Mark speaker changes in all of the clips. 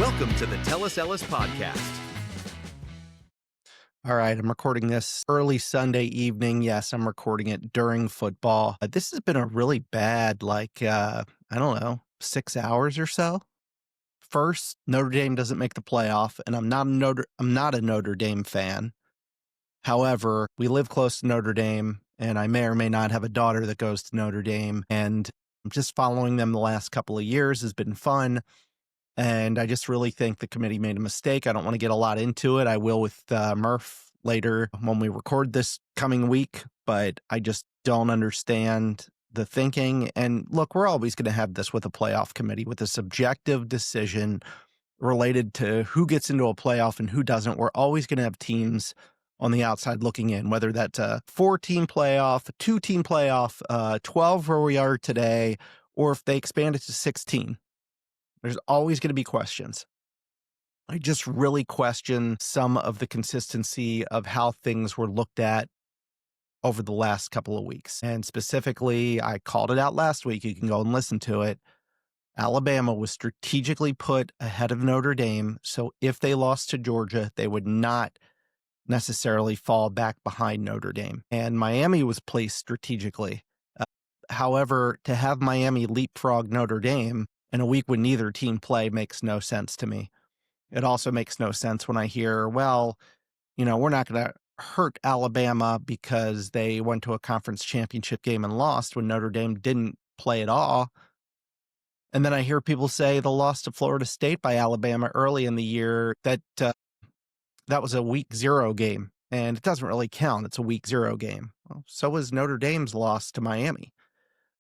Speaker 1: Welcome to the Tell Us Ellis podcast.
Speaker 2: All right, I'm recording this early Sunday evening. Yes, I'm recording it during football. This has been a really bad, I don't know, 6 hours or so. First, Notre Dame doesn't make the playoff, and I'm not a Notre Dame fan. However, we live close to Notre Dame, and I may or may not have a daughter that goes to Notre Dame, and just following them the last couple of years has been fun. And I just really think the committee made a mistake. I don't want to get a lot into it. I will with Murph later when we record this coming week, but I just don't understand the thinking. And look, we're always going to have this with a playoff committee, with a subjective decision related to who gets into a playoff and who doesn't. We're always going to have teams on the outside looking in, whether that's a 4-team playoff, a 2-team playoff, 12 where we are today, or if they expand it to 16. There's always going to be questions. I just really question some of the consistency of how things were looked at over the last couple of weeks. And specifically, I called it out last week. You can go and listen to it. Alabama was strategically put ahead of Notre Dame. So if they lost to Georgia, they would not necessarily fall back behind Notre Dame. And Miami was placed strategically. However, to have Miami leapfrog Notre Dame in a week when neither team play makes no sense to me. It also makes no sense when I hear, well, we're not going to hurt Alabama because they went to a conference championship game and lost when Notre Dame didn't play at all. And then I hear people say the loss to Florida State by Alabama early in the year, that was a week 0 game, and it doesn't really count. It's a week 0 game. Well, so was Notre Dame's loss to Miami.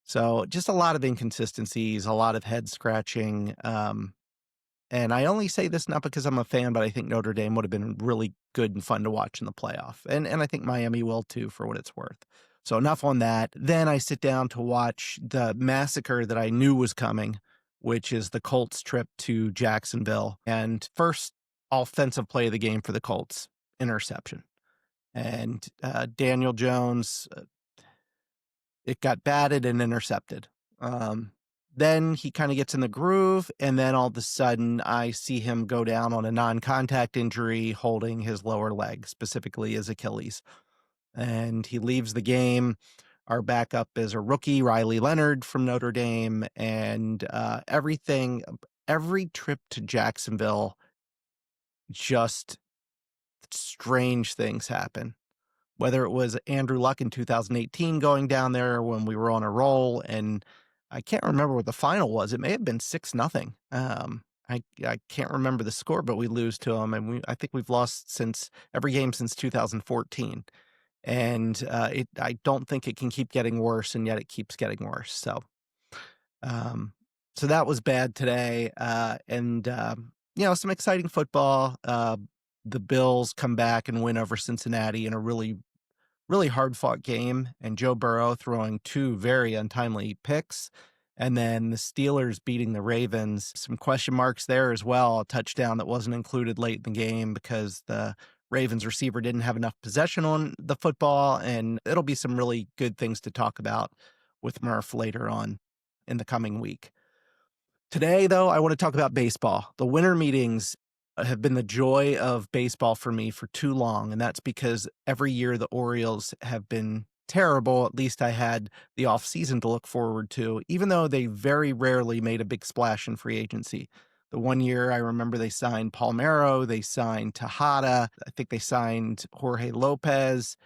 Speaker 2: So just a lot of inconsistencies, a lot of head scratching. And I only say this not because I'm a fan, but I think Notre Dame would have been really good and fun to watch in the playoff. And I think Miami will too, for what it's worth. So enough on that. Then I sit down to watch the massacre that I knew was coming, which is the Colts trip to Jacksonville. And first offensive play of the game for the Colts, interception. And Daniel Jones, it got batted and intercepted. Then he kind of gets in the groove, and then all of a sudden I see him go down on a non-contact injury holding his lower leg, specifically his Achilles. And he leaves the game. Our backup is a rookie, Riley Leonard from Notre Dame, and every trip to Jacksonville, just strange things happen. Whether it was Andrew Luck in 2018 going down there when we were on a roll, and I can't remember what the final was. It may have been 6-0. I can't remember the score, but we lose to them, and I think we've lost every game since 2014. And I don't think it can keep getting worse, and yet it keeps getting worse. So that was bad today, and some exciting football. The Bills come back and win over Cincinnati in a really, really hard-fought game, and Joe Burrow throwing 2 very untimely picks, and then the Steelers beating the Ravens. Some question marks there as well. A touchdown that wasn't included late in the game because the Ravens receiver didn't have enough possession on the football, and it'll be some really good things to talk about with Murph later on in the coming week. Today, though, I want to talk about baseball. The winter meetings have been the joy of baseball for me for too long, and that's because every year the Orioles have been terrible. At least I had the offseason to look forward to, even though they very rarely made a big splash in free agency. The one year I remember they signed Palmeiro, they signed Tejada, I think they signed Jorge Lopez,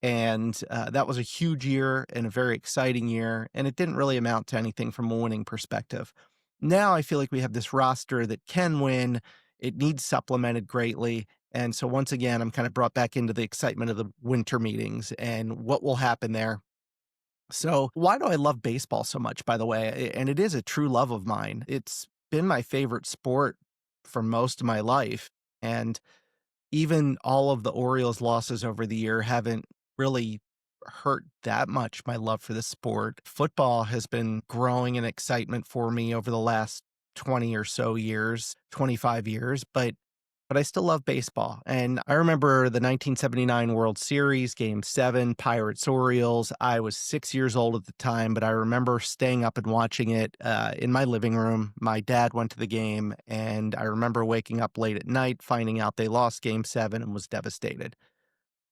Speaker 2: and that was a huge year and a very exciting year, and it didn't really amount to anything from a winning perspective. Now I feel like we have this roster that can win. It needs supplemented greatly. And so once again, I'm kind of brought back into the excitement of the winter meetings and what will happen there. So why do I love baseball so much, by the way? And it is a true love of mine. It's been my favorite sport for most of my life. And even all of the Orioles losses over the year haven't really hurt that much my love for the sport. Football has been growing in excitement for me over the last 20 or so years, 25 years, but but I still love baseball. And I remember the 1979 World Series, Game 7, Pirates-Orioles. I was 6 years old at the time, but I remember staying up and watching it in my living room. My dad went to the game, and I remember waking up late at night, finding out they lost Game 7 and was devastated.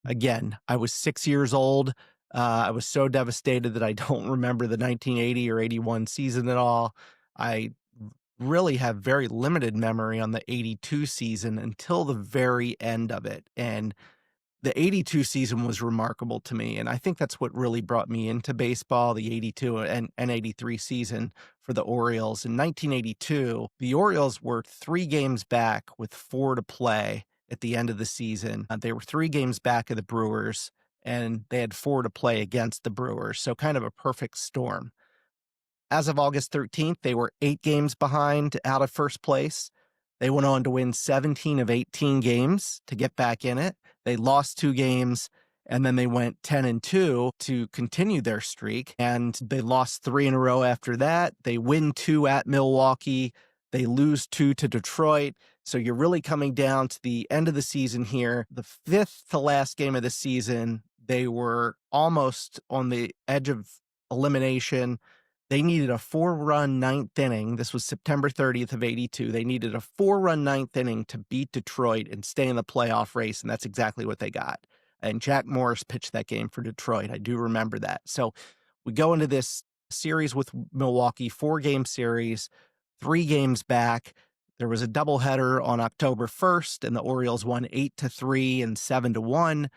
Speaker 2: Again, I was 6 years old. I was so devastated that I don't remember the 1980 or 81 season at all. I really have very limited memory on the 82 season until the very end of it. And the 82 season was remarkable to me. And I think that's what really brought me into baseball, the 82 and 83 season for the Orioles. In 1982, the Orioles were 3 games back with 4 to play at the end of the season. They were 3 games back of the Brewers, and they had 4 to play against the Brewers. So kind of a perfect storm. As of August 13th, they were 8 games behind out of first place. They went on to win 17 of 18 games to get back in it. They lost 2 games, and then they went 10-2 to continue their streak, and they lost 3 in a row after that. They win 2 at Milwaukee. They lose 2 to Detroit. So you're really coming down to the end of the season here. The 5th to last game of the season, they were almost on the edge of elimination. They needed a 4-run ninth inning. This was September 30th of 82. They needed a 4-run ninth inning to beat Detroit and stay in the playoff race, and that's exactly what they got. And Jack Morris pitched that game for Detroit. I do remember that. So we go into this series with Milwaukee, 4-game series, 3 games back. There was a doubleheader on October 1st, and the Orioles won 8-3 and 7-1.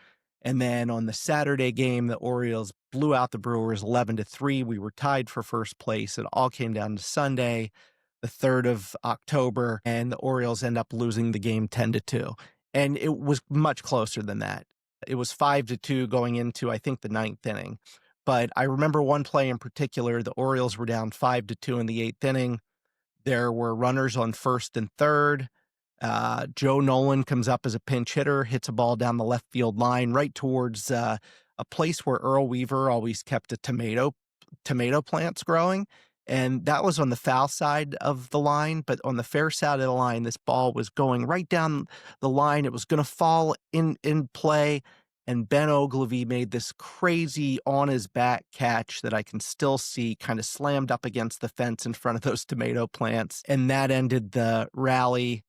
Speaker 2: And then on the Saturday game, the Orioles blew out the Brewers 11-3. We were tied for first place. It all came down to Sunday, the 3rd of October, and the Orioles end up losing the game 10-2. And it was much closer than that. It was 5-2 going into, I think, the 9th inning. But I remember one play in particular. The Orioles were down 5-2 in the 8th inning. There were runners on first and third. Joe Nolan comes up as a pinch hitter, hits a ball down the left field line right towards a place where Earl Weaver always kept a tomato plants growing. And that was on the foul side of the line, but on the fair side of the line, this ball was going right down the line. It was going to fall in play. And Ben Ogilvy made this crazy on his back catch that I can still see, kind of slammed up against the fence in front of those tomato plants. And that ended the rally.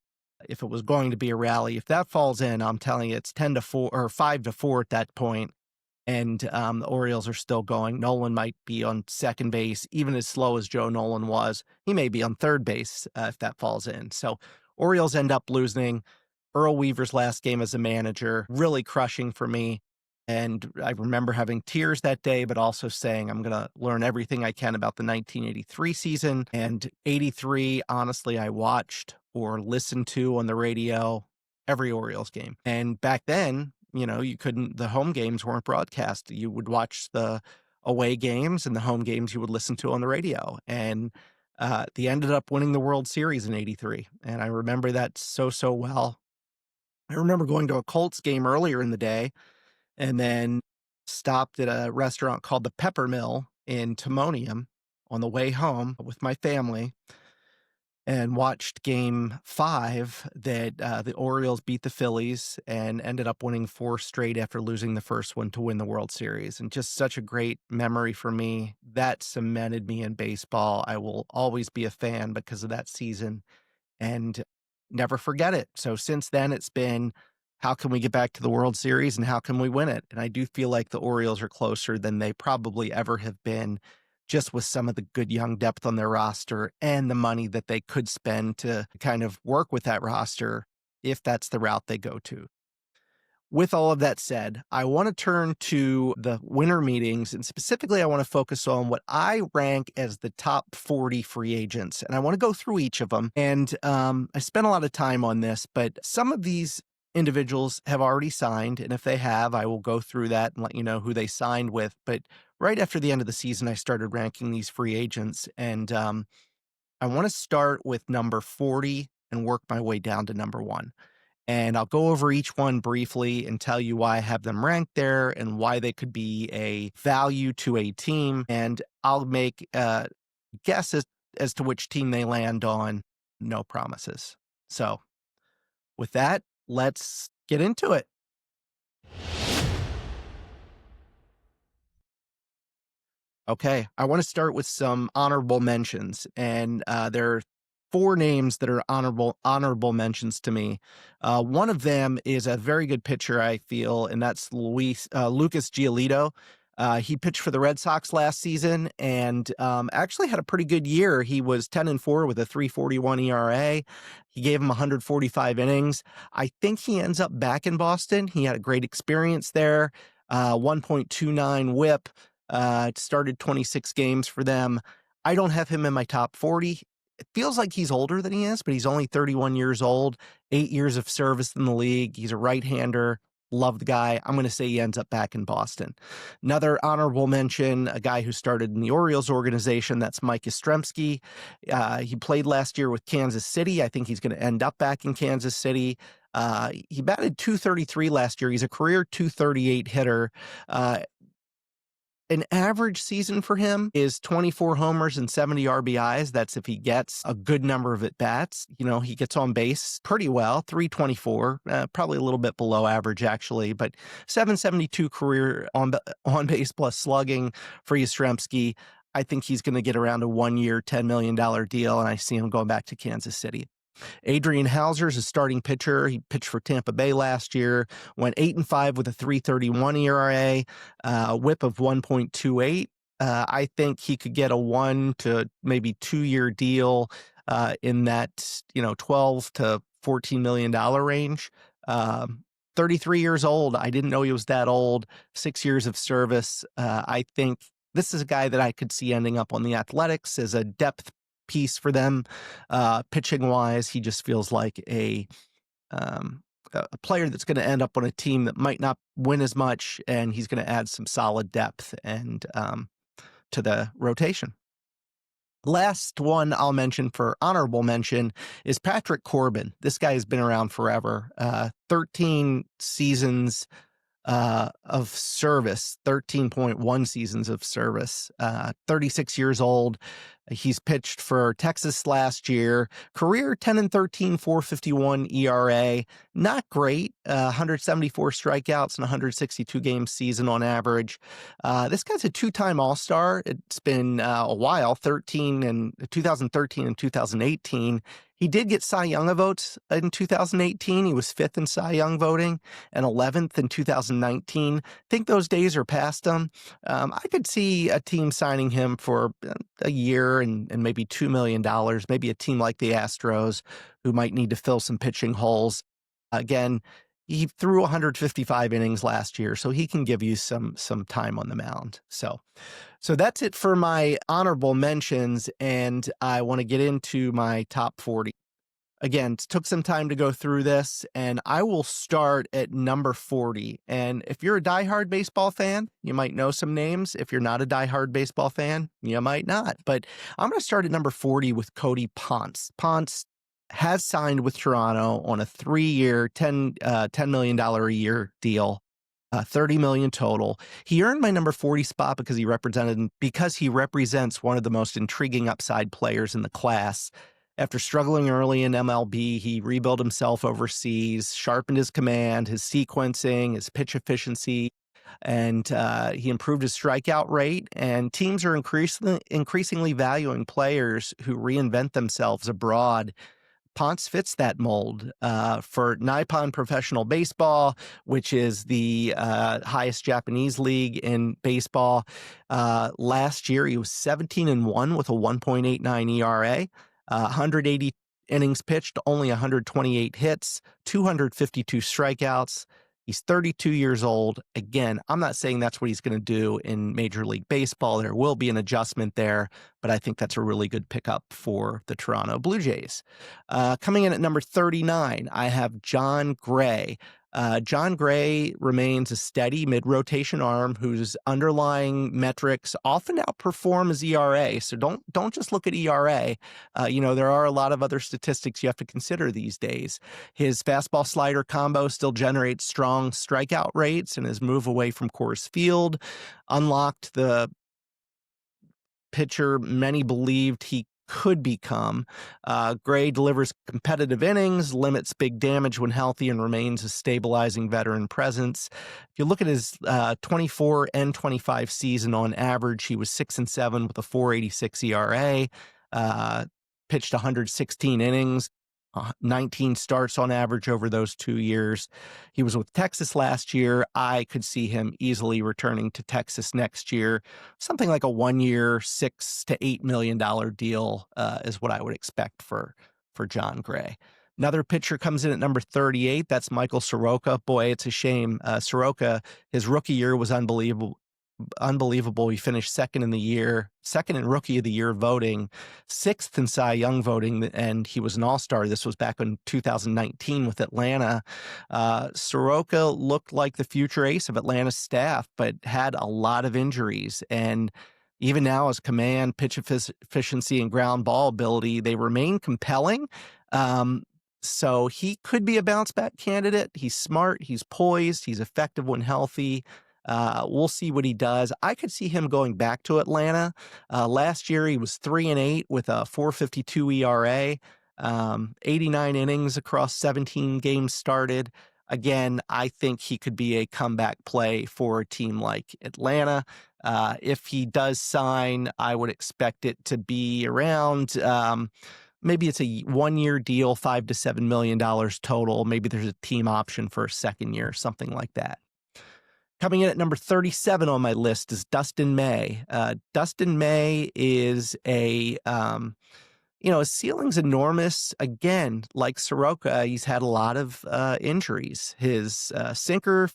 Speaker 2: If it was going to be a rally, if that falls in, I'm telling you, it's 10-4 or 5-4 at that point. And the Orioles are still going. Nolan might be on second base, even as slow as Joe Nolan was. He may be on third base if that falls in. So Orioles end up losing. Earl Weaver's last game as a manager, really crushing for me. And I remember having tears that day, but also saying I'm going to learn everything I can about the 1983 season. And 83, honestly, I watched or listened to on the radio every Orioles game. And back then, you couldn't, the home games weren't broadcast. You would watch the away games, and the home games you would listen to on the radio. And they ended up winning the World Series in 83. And I remember that so well. I remember going to a Colts game earlier in the day and then stopped at a restaurant called the Pepper Mill in Timonium on the way home with my family and watched game 5 that the Orioles beat the Phillies and ended up winning 4 straight after losing the first one to win the World Series. And just such a great memory for me. That cemented me in baseball. I will always be a fan because of that season and never forget it. So since then, it's been, how can we get back to the World Series and how can we win it? And I do feel like the Orioles are closer than they probably ever have been, just with some of the good young depth on their roster and the money that they could spend to kind of work with that roster if that's the route they go to. With all of that said, I want to turn to the winter meetings, and specifically I want to focus on what I rank as the top 40 free agents. And I want to go through each of them. And I spent a lot of time on this, but some of these individuals have already signed. And if they have, I will go through that and let you know who they signed with. But right after the end of the season, I started ranking these free agents. And I want to start with number 40 and work my way down to number 1. And I'll go over each one briefly and tell you why I have them ranked there and why they could be a value to a team. And I'll make guesses as to which team they land on. No promises. So With that, let's get into it. Okay, I want to start with some honorable mentions, and there are four names that are honorable mentions to me. One of them is a very good pitcher, I feel, and that's Lucas Giolito. He pitched for the Red Sox last season and actually had a pretty good year. He was 10-4 with a 3.41 ERA. He gave him 145 innings. I think he ends up back in Boston. He had a great experience there. 1.29 WHIP. Started 26 games for them. I don't have him in my top 40. It feels like he's older than he is, but he's only 31 years old, 8 years of service in the league. He's a right-hander. Love the guy. I'm going to say he ends up back in Boston. Another honorable mention, a guy who started in the Orioles organization, that's Mike Yastrzemski. He played last year with Kansas City. I think he's going to end up back in Kansas City. He batted .233 last year. He's a career .238 hitter. An average season for him is 24 homers and 70 RBIs. That's if he gets a good number of at-bats. You know, he gets on base pretty well, 324, probably a little bit below average, actually, but 772 career on base plus slugging for Yastrzemski. I think he's going to get around a 1-year, $10 million deal, and I see him going back to Kansas City. Adrian Hauser's a starting pitcher. He pitched for Tampa Bay last year, went 8-5 with a 3.31 ERA, WHIP of 1.28. I think he could get a 1 to maybe 2-year deal in that 12 to $14 million range. 33 years old. I didn't know he was that old. 6 years of service. I think this is a guy that I could see ending up on the Athletics as a depth piece for them. Pitching wise, he just feels like a player that's going to end up on a team that might not win as much, and he's going to add some solid depth and to the rotation. Last one I'll mention for honorable mention is Patrick Corbin. This guy has been around forever. 13 seasons of service, 13.1 seasons of service, 36 years old. He's pitched for Texas last year. Career 10-13, 4.51 ERA. Not great. 174 strikeouts and 162 game season on average. This guy's a two-time All-Star. It's been a while, 2013 and 2018. He did get Cy Young votes in 2018. He was 5th in Cy Young voting and 11th in 2019. I think those days are past him. I could see a team signing him for a year and maybe $2 million, maybe a team like the Astros who might need to fill some pitching holes. Again, he threw 155 innings last year, so he can give you some time on the mound. So that's it for my honorable mentions, and I want to get into my top 40. Again, it took some time to go through this, and I will start at number 40. And if you're a diehard baseball fan, you might know some names. If you're not a diehard baseball fan, you might not. But I'm going to start at number 40 with Cody Ponce. Ponce has signed with Toronto on a 3-year, $10 million a year deal. 30 million total. He earned my number 40 spot because he represents one of the most intriguing upside players in the class. After struggling early in MLB, he rebuilt himself overseas, sharpened his command, his sequencing, his pitch efficiency, and he improved his strikeout rate. And teams are increasingly valuing players who reinvent themselves abroad. Ponce fits that mold. For Nippon Professional Baseball, which is the highest Japanese league in baseball, last year he was 17-1 with a 1.89 ERA, 180 innings pitched, only 128 hits, 252 strikeouts. He's 32 years old. Again, I'm not saying that's what he's going to do in Major League Baseball. There will be an adjustment there, but I think that's a really good pickup for the Toronto Blue Jays. Coming in at number 39, I have John Gray. John Gray remains a steady mid-rotation arm whose underlying metrics often outperform his ERA. So don't just look at ERA. There are a lot of other statistics you have to consider these days. His fastball slider combo still generates strong strikeout rates, and his move away from Coors Field unlocked the pitcher many believed he could become. Gray delivers competitive innings, limits big damage when healthy, and remains a stabilizing veteran presence. If you look at his 24 and 25 season on average, he was 6-7 with a 4.86 ERA, pitched 116 innings. 19 starts on average over those 2 years. He was with Texas last year. I could see him easily returning to Texas next year. Something like a 1-year, $6 to $8 million deal is what I would expect for John Gray. Another pitcher comes in at number 38. That's Michael Soroka. Boy, it's a shame. Soroka, his rookie year was unbelievable. He finished second in Rookie of the Year voting, sixth in Cy Young voting, and he was an all-star. This was back in 2019 with Atlanta. Soroka looked like the future ace of Atlanta's staff, but had a lot of injuries. And even now, his command, pitch efficiency, and ground ball ability, they remain compelling. So he could be a bounce-back candidate. He's smart, he's poised, he's effective when healthy. We'll see what he does. I could see him going back to Atlanta. Last year, he was 3-8 with a 4.52 ERA, 89 innings across 17 games started. Again, I think he could be a comeback play for a team like Atlanta. If he does sign, I would expect it to be around, maybe it's a 1-year deal, $5 to $7 million total. Maybe there's a team option for a second year, something like that. Coming in at number 37 on my list is Dustin May. Dustin May is his ceiling's enormous. Again, like Soroka, he's had a lot of injuries. His sinker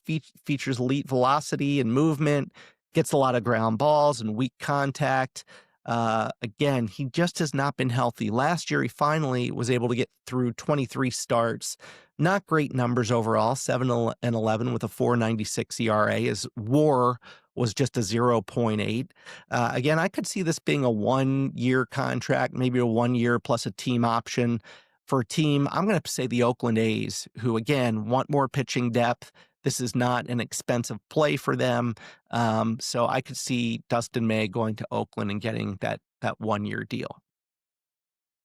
Speaker 2: features elite velocity and movement, gets a lot of ground balls and weak contact. Again, he just has not been healthy. Last year, he finally was able to get through 23 starts. Not great numbers overall, 7-11 with a 4.96 ERA. His WAR was just a 0.8. Again, I could see this being a 1-year contract, maybe a 1 year plus a team option for a team. I'm going to say the Oakland A's, who, again, want more pitching depth. This is not an expensive play for them. So I could see Dustin May going to Oakland and getting that 1-year deal.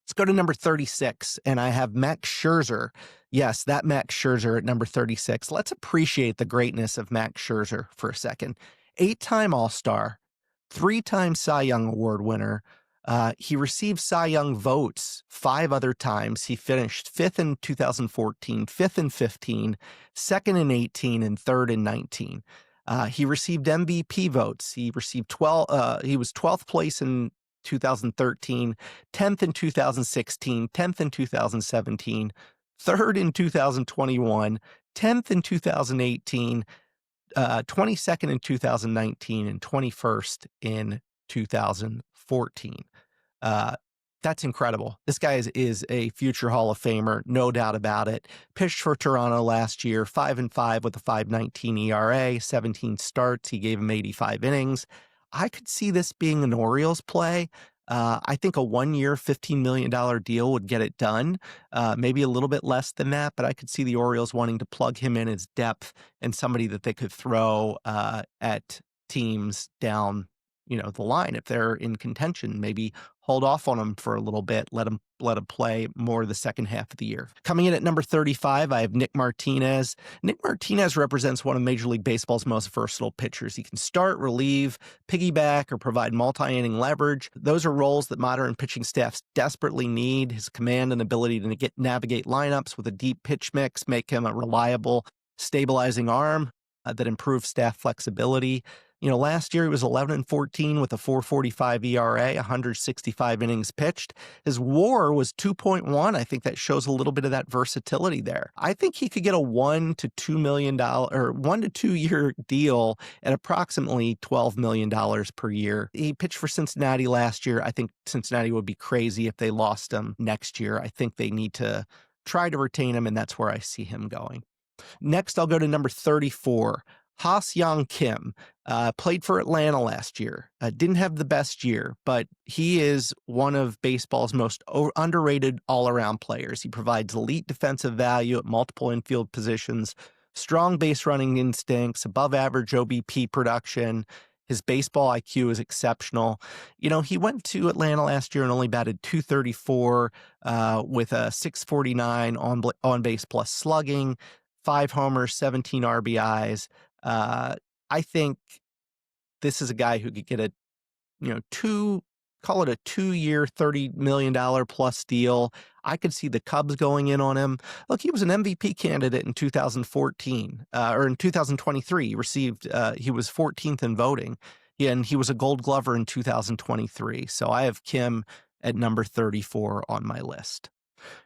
Speaker 2: Let's go to number 36, and I have Max Scherzer. Yes, that Max Scherzer at number 36. Let's appreciate the greatness of Max Scherzer for a second. 8-time All-Star, 3-time Cy Young Award winner. He received Cy Young votes 5 other times. He finished 5th in 2014, 5th in 15, 2nd in 18, and 3rd in 19. He received MVP votes. He received 12. He was 12th place in 2013, 10th in 2016, 10th in 2017, 3rd in 2021, 10th in 2018, 22nd in 2019, and 21st in 2014. That's incredible. This guy is a future Hall of Famer, no doubt about it. Pitched for Toronto last year, 5-5 with a 5.19 ERA, 17 starts. He gave him 85 innings. I could see this being an Orioles play. I think a 1-year, $15 million deal would get it done. Maybe a little bit less than that, but I could see the Orioles wanting to plug him in as depth and somebody that they could throw at teams down the line if they're in contention. Maybe hold off on him for a little bit, let him play more the second half of the year. Coming in at number 35, I have Nick Martinez. Nick Martinez represents one of Major League Baseball's most versatile pitchers. He can start, relieve, piggyback, or provide multi-inning leverage. Those are roles that modern pitching staffs desperately need. His command and ability to navigate lineups with a deep pitch mix make him a reliable, stabilizing arm that improves staff flexibility. Last year he was 11-14 with a 4.45 ERA, 165 innings pitched. His WAR was 2.1. I think that shows a little bit of that versatility there. I think he could get a $1 to $2 million or 1 to 2 year deal at approximately $12 million per year. He pitched for Cincinnati last year. I think Cincinnati would be crazy if they lost him next year. I think they need to try to retain him, and that's where I see him going. Next, I'll go to number 34. Ha-Seong Kim played for Atlanta last year. Didn't have the best year, but he is one of baseball's most underrated all-around players. He provides elite defensive value at multiple infield positions, strong base running instincts, above-average OBP production. His baseball IQ is exceptional. He went to Atlanta last year and only batted .234 with a .649 on base plus slugging, 5 homers, 17 RBIs. I think this is a guy who could get a call it a 2-year, $30 million plus deal. I could see the Cubs going in on him. Look, he was an MVP candidate in 2014 or in 2023. He was 14th in voting, and he was a Gold Glover in 2023. So I have Kim at number 34 on my list.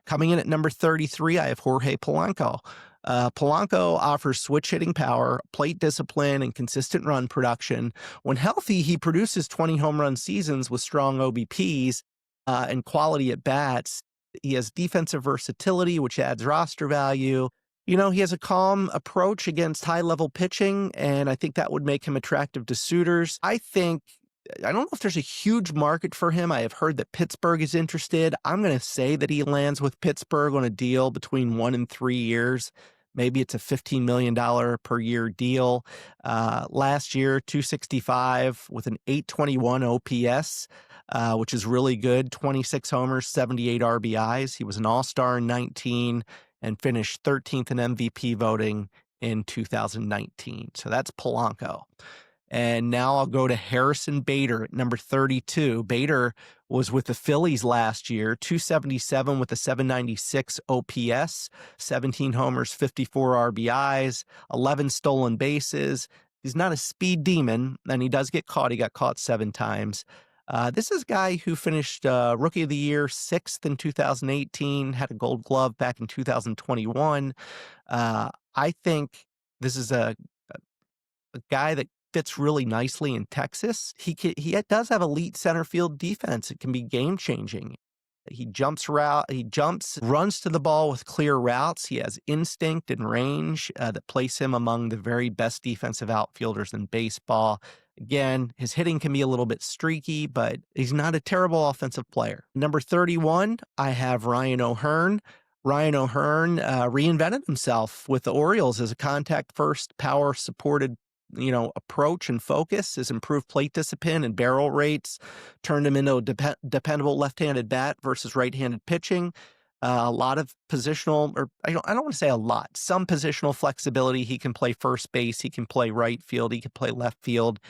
Speaker 2: Coming in at number 33, I have Jorge Polanco. Polanco offers switch hitting power, plate discipline, and consistent run production. When healthy, he produces 20 home run seasons with strong OBPs and quality at bats. He has defensive versatility, which adds roster value. He has a calm approach against high-level pitching, and I think that would make him attractive to suitors. I don't know if there's a huge market for him. I have heard that Pittsburgh is interested. I'm going to say that he lands with Pittsburgh on a deal between 1 and 3 years. Maybe it's a $15 million per year deal. Last year, 265 with an 821 OPS, which is really good. 26 homers, 78 RBIs. He was an all-star in 19 and finished 13th in MVP voting in 2019. So that's Polanco. And now I'll go to Harrison Bader at number 32. Bader was with the Phillies last year, 277 with a 796 OPS, 17 homers, 54 RBIs, 11 stolen bases. He's not a speed demon, and he does get caught. He got caught 7 times. This is a guy who finished Rookie of the Year 6th in 2018, had a Gold Glove back in 2021. I think this is a guy that fits really nicely in Texas. He does have elite center field defense. It can be game changing. He runs to the ball with clear routes. He has instinct and range that place him among the very best defensive outfielders in baseball. Again, his hitting can be a little bit streaky, but he's not a terrible offensive player. Number 31, I have Ryan O'Hearn. Ryan O'Hearn reinvented himself with the Orioles as a contact-first, power-supported approach and focus. His improved plate discipline and barrel rates turned him into a dependable left-handed bat versus right-handed pitching. A lot of positional, or I don't want to say a lot, some positional flexibility. He can play first base. He can play right field. He can play left field.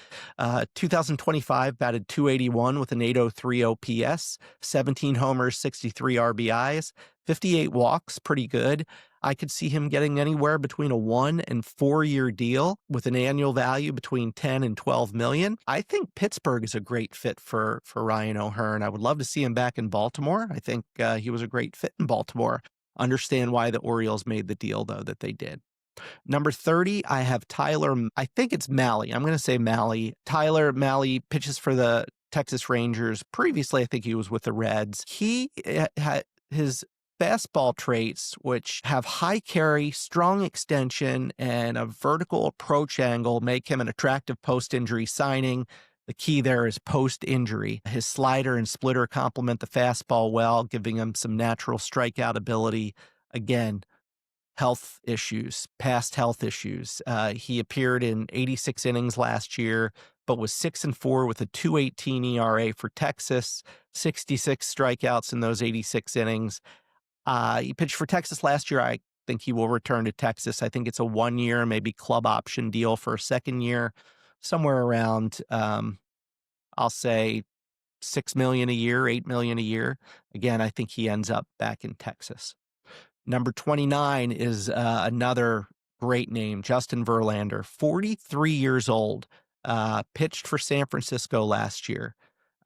Speaker 2: 2025 batted .281 with an 803 OPS, 17 homers, 63 RBIs, 58 walks, pretty good. I could see him getting anywhere between a 1 and 4 year deal with an annual value between 10 and 12 million. I think Pittsburgh is a great fit for Ryan O'Hearn. I would love to see him back in Baltimore. I think he was a great fit in Baltimore. Understand why the Orioles made the deal, though, that they did. Number 30, I have Tyler. I think it's Mahle. I'm going to say Mahle. Tyler Mahle pitches for the Texas Rangers. Previously, I think he was with the Reds. He had his fastball traits, which have high carry, strong extension, and a vertical approach angle, make him an attractive post-injury signing. The key there is post-injury. His slider and splitter complement the fastball well, giving him some natural strikeout ability. Again, past health issues. He appeared in 86 innings last year, but was 6-4 with a 2.18 ERA for Texas, 66 strikeouts in those 86 innings. He pitched for Texas last year. I think he will return to Texas. I think it's a 1 year, maybe club option deal for a second year, somewhere around, I'll say $6 million a year, $8 million a year. Again, I think he ends up back in Texas. Number 29 is another great name, Justin Verlander, 43 years old, pitched for San Francisco last year.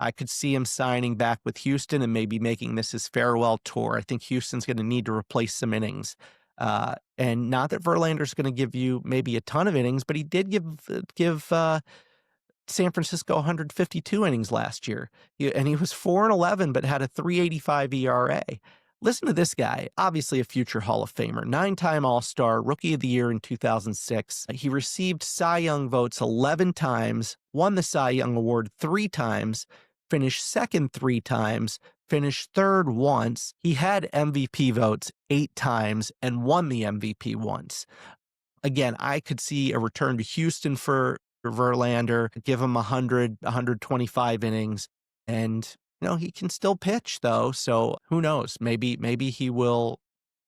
Speaker 2: I could see him signing back with Houston and maybe making this his farewell tour. I think Houston's going to need to replace some innings. And not that Verlander's going to give you maybe a ton of innings, but he did give San Francisco 152 innings last year. And he was 4-11, but had a 3.85 ERA. Listen to this guy, obviously a future Hall of Famer, 9-time All-Star, Rookie of the Year in 2006. He received Cy Young votes 11 times, won the Cy Young Award 3 times, finished second 3 times, finished third once. He had MVP votes 8 times and won the MVP once. Again, I could see a return to Houston for Verlander, give him 100, 125 innings, and he can still pitch though. So who knows? Maybe he will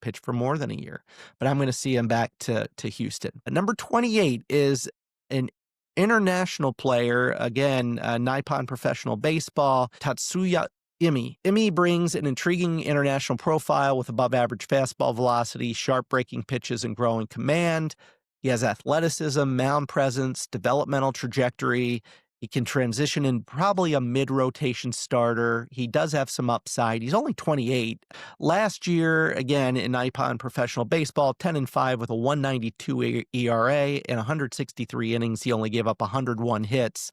Speaker 2: pitch for more than a year. But I'm going to see him back to Houston. Number 28 is an international player, again, Nippon Professional Baseball, Tatsuya Imi. Imi brings an intriguing international profile with above-average fastball velocity, sharp-breaking pitches, and growing command. He has athleticism, mound presence, developmental trajectory. He can transition in probably a mid-rotation starter. He does have some upside. He's only 28. Last year, again, in Nippon Professional Baseball, 10-5 with a 1.92 ERA. In 163 innings, he only gave up 101 hits.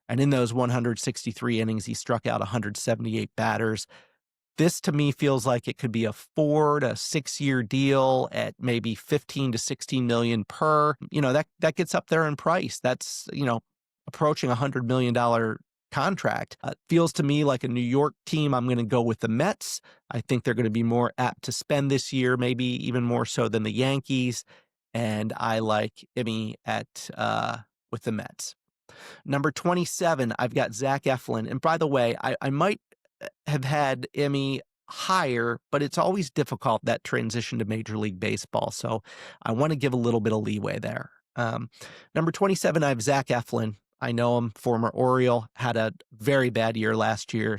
Speaker 2: And in those 163 innings, he struck out 178 batters. This to me feels like it could be a 4 to 6 year deal at maybe 15 to 16 million per. That gets up there in price. That's, approaching $100 million contract. Feels to me like a New York team. I'm going to go with the Mets. I think they're going to be more apt to spend this year, maybe even more so than the Yankees. And I like Emmy with the Mets. Number 27, I've got Zach Eflin. And by the way, I might have had Emmy higher, but it's always difficult, that transition to Major League Baseball. So I want to give a little bit of leeway there. Number 27, I have Zach Eflin. I know him, former Oriole, had a very bad year last year.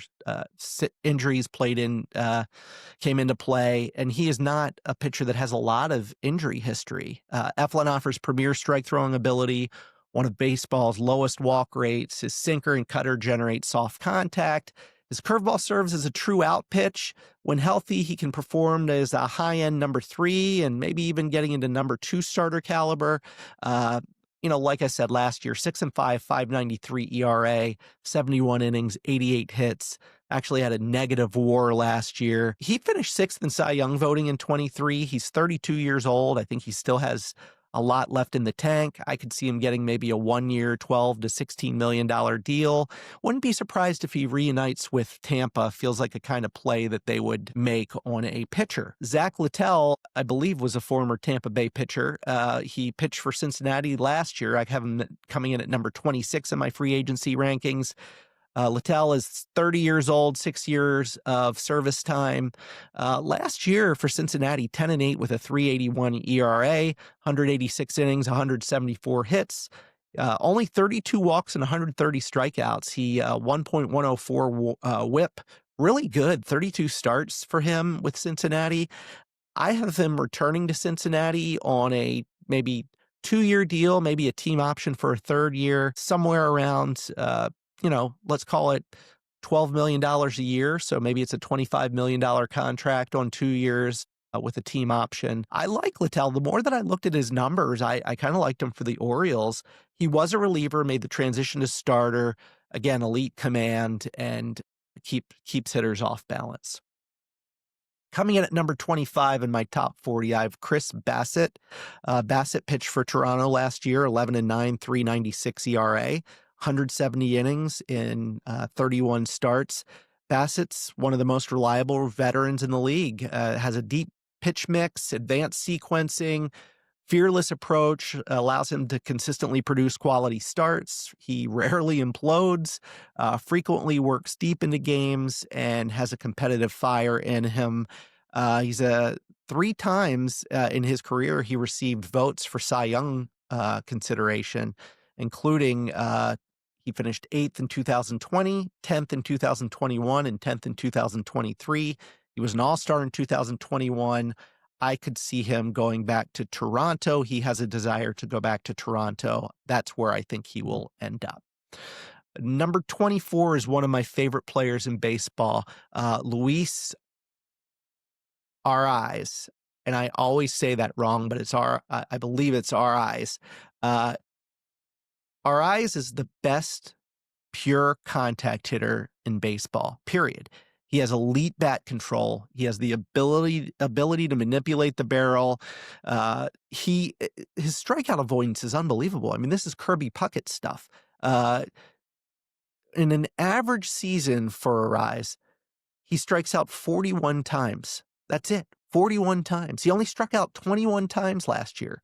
Speaker 2: Injuries came into play, and he is not a pitcher that has a lot of injury history. Eflin offers premier strike throwing ability, one of baseball's lowest walk rates. His sinker and cutter generate soft contact. His curveball serves as a true out pitch. When healthy, he can perform as a high-end number 3 and maybe even getting into number 2 starter caliber. Like I said, last year, 6-5, 5.93 ERA, 71 innings, 88 hits. Actually had a negative WAR last year. He finished 6th in Cy Young voting in 23. He's 32 years old. I think he still has a lot left in the tank. I could see him getting maybe a 1-year, $12 to $16 million deal. Wouldn't be surprised if he reunites with Tampa. Feels like a kind of play that they would make on a pitcher. Zach Littell, I believe, was a former Tampa Bay pitcher. He pitched for Cincinnati last year. I have him coming in at number 26 in my free agency rankings. Littell is 30 years old, 6 years of service time. Last year for Cincinnati, 10-8 with a 3.81 ERA, 186 innings, 174 hits, only 32 walks and 130 strikeouts. He 1.104 whip, really good. 32 starts for him with Cincinnati. I have him returning to Cincinnati on a maybe 2-year deal, maybe a team option for a 3rd year, somewhere around let's call it $12 million a year. So maybe it's a $25 million contract on 2 years with a team option. I like Littell. The more that I looked at his numbers, I kind of liked him for the Orioles. He was a reliever, made the transition to starter. Again, elite command, and keeps hitters off balance. Coming in at number 25 in my top 40, I have Chris Bassett. Bassett pitched for Toronto last year, 11-9, 3.96 ERA. 170 innings in 31 starts. Bassett's one of the most reliable veterans in the league. Has a deep pitch mix, advanced sequencing, fearless approach, allows him to consistently produce quality starts. He rarely implodes, frequently works deep into games, and has a competitive fire in him. He's 3 times in his career, he received votes for Cy Young consideration, including he finished 8th in 2020, 10th in 2021, and 10th in 2023. He was an all-star in 2021. I could see him going back to Toronto. He has a desire to go back to Toronto. That's where I think he will end up. Number 24 is one of my favorite players in baseball, Luis Ariz. And I always say that wrong, but I believe it's Ariz. Ariz is the best pure contact hitter in baseball, period. He has elite bat control. He has the ability to manipulate the barrel. His strikeout avoidance is unbelievable. I mean, this is Kirby Puckett stuff. In an average season for Ariz, he strikes out 41 times. That's it, 41 times. He only struck out 21 times last year.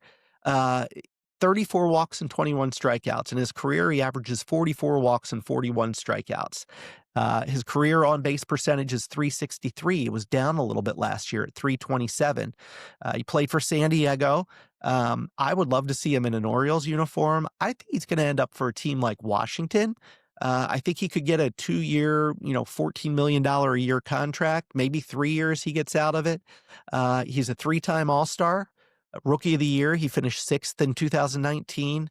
Speaker 2: 34 walks and 21 strikeouts. In his career, he averages 44 walks and 41 strikeouts. His career on base percentage is 363. It was down a little bit last year at 327. He played for San Diego. I would love to see him in an Orioles uniform. I think he's going to end up for a team like Washington. I think he could get a 2-year, $14 million a year contract, maybe 3 years he gets out of it. He's a 3-time All-Star. Rookie of the Year, he finished 6th in 2019.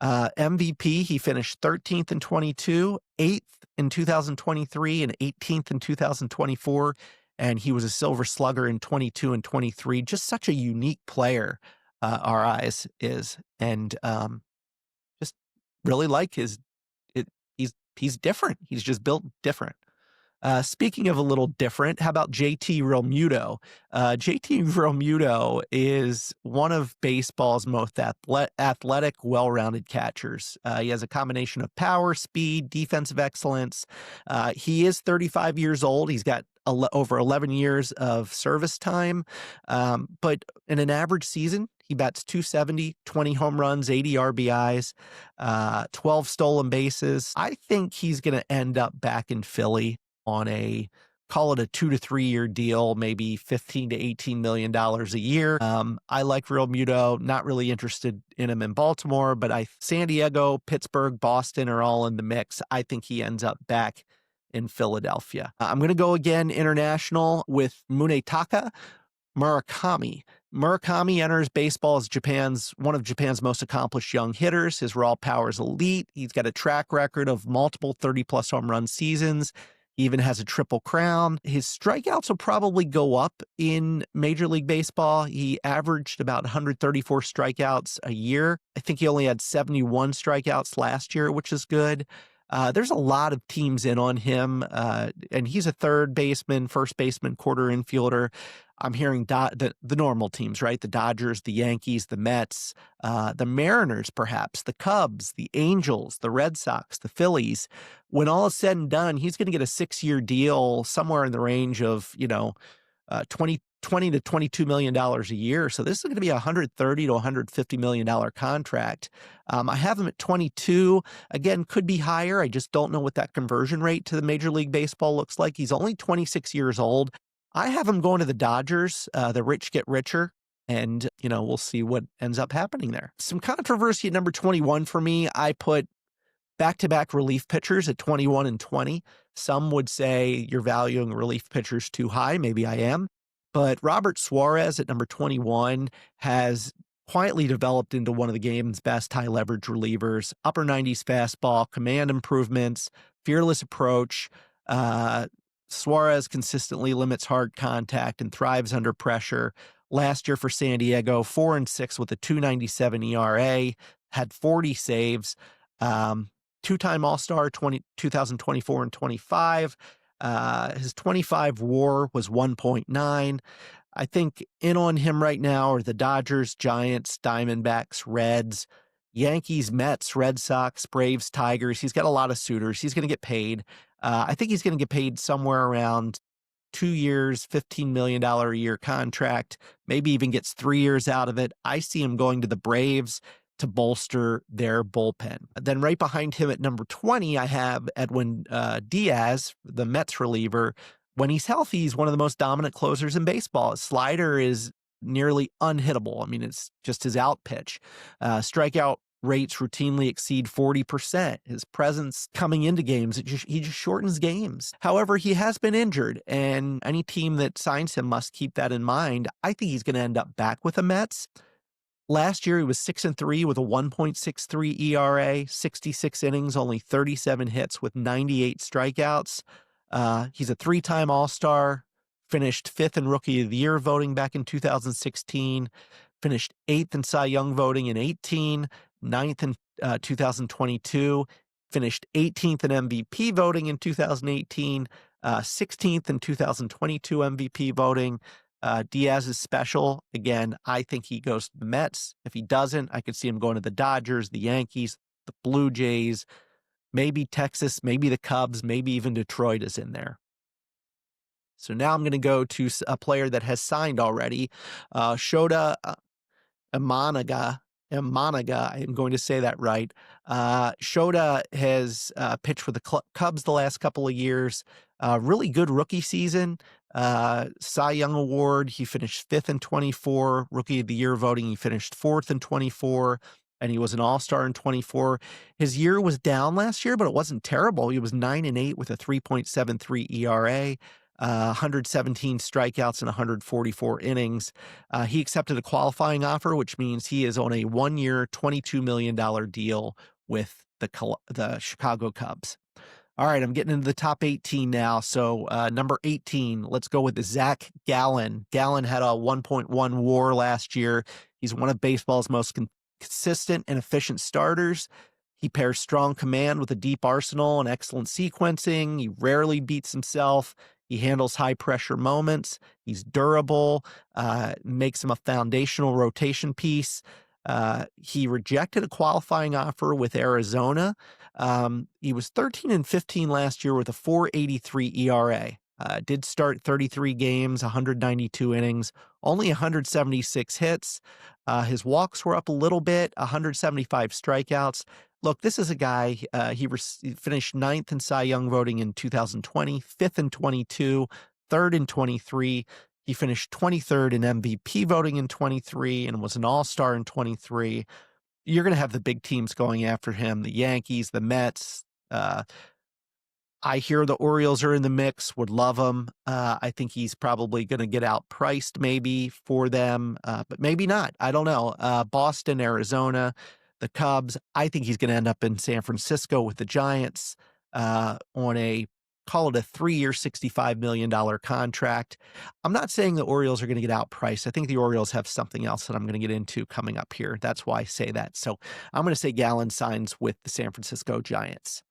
Speaker 2: MVP, he finished 13th in 22, 8th in 2023, and 18th in 2024. And he was a Silver Slugger in 22 and 23. Just such a unique player, our eyes is. And just really like he's different. He's just built different. Speaking of a little different, how about JT Realmuto? JT Realmuto is one of baseball's most athletic, well-rounded catchers. He has a combination of power, speed, defensive excellence. He is 35 years old. He's got over 11 years of service time. But in an average season, he bats .270, 20 home runs, 80 RBIs, 12 stolen bases. I think he's going to end up back in Philly on call it a 2 to 3 year deal, maybe $15 to $18 million a year. I like Realmuto, not really interested in him in Baltimore, but San Diego, Pittsburgh, Boston are all in the mix. I think he ends up back in Philadelphia. I'm going to go again international with Munetaka Murakami. Murakami enters baseball as one of Japan's most accomplished young hitters. His raw power is elite. He's got a track record of multiple 30-plus home run seasons. He even has a triple crown. His strikeouts will probably go up in Major League Baseball. He averaged about 134 strikeouts a year. I think he only had 71 strikeouts last year, which is good. There's a lot of teams in on him, and he's a third baseman, first baseman, quarter infielder. I'm hearing the normal teams, right? The Dodgers, the Yankees, the Mets, the Mariners, perhaps, the Cubs, the Angels, the Red Sox, the Phillies. When all is said and done, he's going to get a 6-year deal somewhere in the range of, $20 to $22 million a year. So this is going to be a $130 to $150 million contract. I have him at 22. Again, could be higher. I just don't know what that conversion rate to the Major League Baseball looks like. He's only 26 years old. I have him going to the Dodgers. The rich get richer. And, we'll see what ends up happening there. Some controversy at number 21 for me. I put back-to-back relief pitchers at 21 and 20. Some would say you're valuing relief pitchers too high. Maybe I am. But Robert Suarez at number 21 has quietly developed into one of the game's best high-leverage relievers. Upper 90s fastball, command improvements, fearless approach. Suarez consistently limits hard contact and thrives under pressure. Last year for San Diego, 4-6 with a 2.97 ERA, had 40 saves. 2-time All-Star 2024 and 25. His 25 WAR was 1.9. I think in on him right now are the Dodgers, Giants, Diamondbacks, Reds, Yankees, Mets, Red Sox, Braves, Tigers. He's got a lot of suitors. He's going to get paid. I think he's going to get paid somewhere around 2 years, $15 million a year contract, maybe even gets 3 years out of it. I see him going to the Braves to bolster their bullpen. Then right behind him at number 20, I have Edwin Diaz, the Mets reliever. When he's healthy, he's one of the most dominant closers in baseball. His slider is nearly unhittable. I mean, it's just his out pitch. Strikeout rates routinely exceed 40%. His presence coming into games, he just shortens games. However, he has been injured, and any team that signs him must keep that in mind. I think he's going to end up back with the Mets. Last year, he was 6-3 with a 1.63 ERA, 66 innings, only 37 hits with 98 strikeouts. He's a 3-time All-Star, finished 5th in Rookie of the Year voting back in 2016, finished 8th in Cy Young voting in 18, 9th in 2022, finished 18th in MVP voting in 2018, 16th in 2022 MVP voting. Diaz is special. Again, I think he goes to the Mets. If he doesn't, I could see him going to the Dodgers, the Yankees, the Blue Jays, maybe Texas, maybe the Cubs, maybe even Detroit is in there. So now I'm going to go to a player that has signed already, Shota Imanaga. Monaga, I am going to say that right. Shota has pitched for the Cubs the last couple of years. Really good rookie season. Cy Young Award, he finished 5th in 24. Rookie of the Year voting, he finished 4th in 24. And he was an all-star in 24. His year was down last year, but it wasn't terrible. He was 9-8 with a 3.73 ERA. 117 strikeouts in 144 innings. He accepted a qualifying offer, which means he is on a 1-year, $22 million deal with the Chicago Cubs. All right, I'm getting into the top 18 now. So number 18, let's go with Zach Gallen. Gallen had a 1.1 WAR last year. He's one of baseball's most consistent and efficient starters. He pairs strong command with a deep arsenal and excellent sequencing. He rarely beats himself. He handles high-pressure moments. He's durable, makes him a foundational rotation piece. He rejected a qualifying offer with Arizona. He was 13-15 last year with a 4.83 ERA. Did start 33 games, 192 innings, only 176 hits. His walks were up a little bit, 175 strikeouts. Look, this is a guy, he finished 9th in Cy Young voting in 2020, 5th in 22, 3rd in 23. He finished 23rd in MVP voting in 23 and was an all-star in 23. You're going to have the big teams going after him, the Yankees, the Mets. I hear the Orioles are in the mix, would love him. I think he's probably going to get outpriced maybe for them, but maybe not. I don't know. Boston, Arizona, the Cubs. I think he's going to end up in San Francisco with the Giants on a, call it a 3-year, $65 million contract. I'm not saying the Orioles are going to get outpriced. I think the Orioles have something else that I'm going to get into coming up here. That's why I say that. So I'm going to say Gallen signs with the San Francisco Giants.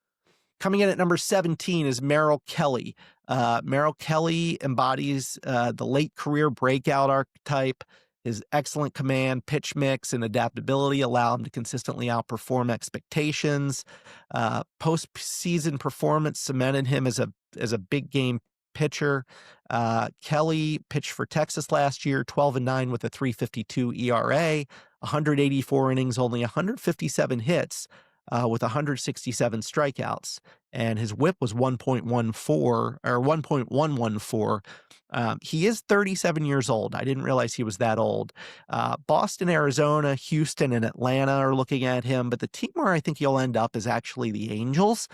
Speaker 2: Coming in at number 17 is Merrill Kelly. Merrill Kelly embodies the late career breakout archetype. His excellent command, pitch mix, and adaptability allow him to consistently outperform expectations. Postseason performance cemented him as a big game pitcher. Kelly pitched for Texas last year, 12-9 with a 3.52 ERA, 184 innings, only 157 hits. With 167 strikeouts, and his WHIP was 1.14 or 1.114. He is 37 years old. I didn't realize he was that old. Boston, Arizona, Houston, and Atlanta are looking at him, but the team where I think he'll end up is actually the Angels.